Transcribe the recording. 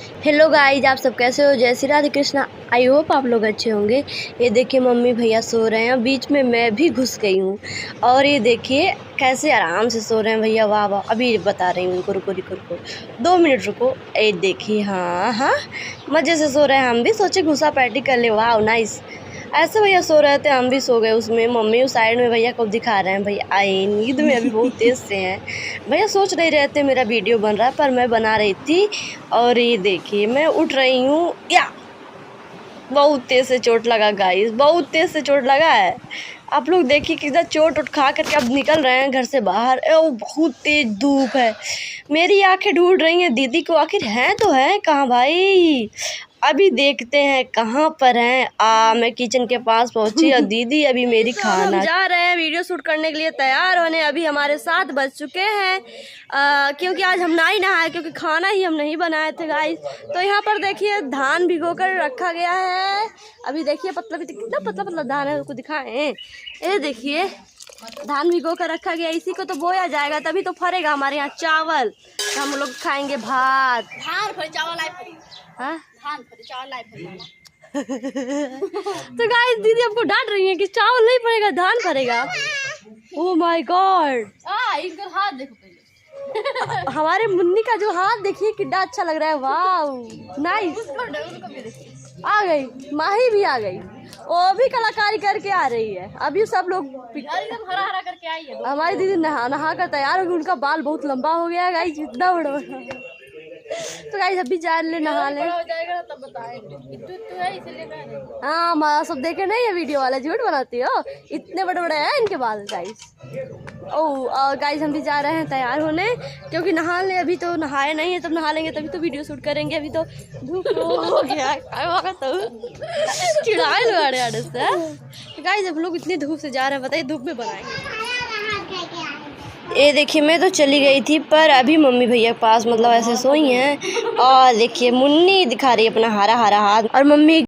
Hello guys, आप सब कैसे हो? जय श्री राधे कृष्णा। आई होप आप लोग अच्छे होंगे। ये देखिए मम्मी भैया सो रहे हैं, बीच में मैं भी घुस गई हूँ। और ये देखिए कैसे आराम से सो रहे हैं भैया। वाह वाह, अभी बता रही हूँ उनको। रुको रुको रुको 2 मिनट रुको। ये देखिए, हाँ हाँ मज़े से सो रहे हैं। हम भी सोचे घुसा पैटी कर ले। वाह नाइस। ऐसे भैया सो रहे थे, हम भी सो गए उसमें। मम्मी उस साइड में भैया को दिखा रहे हैं। भैया आए नींद में अभी बहुत तेज़ से हैं। भैया सोच नहीं रहे थे मेरा वीडियो बन रहा है, पर मैं बना रही थी। और ये देखिए मैं उठ रही हूँ। या बहुत तेज़ से चोट लगा गाइस, बहुत तेज़ से चोट लगा है। आप लोग देखिए कितना चोट उठ खा करके अब निकल रहे हैं घर से बाहर। ओ बहुत तेज़ धूप है, मेरी आंखें ढूंढ रही हैं दीदी को। आखिर हैं तो हैं कहाँ भाई? अभी देखते हैं कहाँ पर हैं। मैं किचन के पास पहुंची और दीदी अभी मेरी खाना। हम जा रहे हैं वीडियो शूट करने के लिए तैयार होने। अभी हमारे 7 बज चुके हैं, क्योंकि आज हम नहीं नहाए, क्योंकि खाना ही हम नहीं बनाए थे गाइस। तो यहाँ पर देखिए धान भिगो कर रखा गया है। अभी देखिए पतला कितना पतला पतला धान है, उसको दिखाएं। ये देखिए धान भिगो कर रखा गया, इसी को तो बोया जाएगा तभी तो फरेगा हमारे यहाँ चावल। तो हम लोग खाएंगे भात। हाँ तो गाइस दीदी हमको डांट रही है कि चावल नहीं पड़ेगा, धान पड़ेगा। ओह माय गॉड, इनका हाथ देखो पहले। हमारे मुन्नी का जो हाथ देखिए कितना अच्छा लग रहा है। वाह नाइस। आ गई माही भी आ गई, वो भी कलाकारी करके आ रही है। अभी सब लोग एकदम हरा हरा करके आई है। हमारी दीदी नहा कर तैयार होगी। उनका बाल बहुत लंबा हो गया है गाइस, इतना बड़ा बड़ा। तो गाइस अभी जा ले नहा ले। हो जाएगा तब बताएंगे। इतू है इसीलिए कह रही हूं। हाँ हमारा सब देखे नहीं है वीडियो वाला, झूठ बनाती हो। इतने बड़े बड़े हैं इनके बाल गाइस। ओह गाइस हम भी जा रहे हैं तैयार होने, क्योंकि नहा ले। अभी तो नहाए नहीं है, तब नहा लेंगे तभी तो वीडियो शूट करेंगे। अभी तो धूप हो गया तो चिढ़ाए लो आड़े आड़े से। गाइस अब लोग इतनी धूप से जा रहे हैं, बताइए धूप में बनाएंगे। ये देखिए मैं तो चली गई थी, पर अभी मम्मी भैया के पास मतलब ऐसे सोई हैं। और देखिए मुन्नी दिखा रही है अपना हरा हरा हाथ, और मम्मी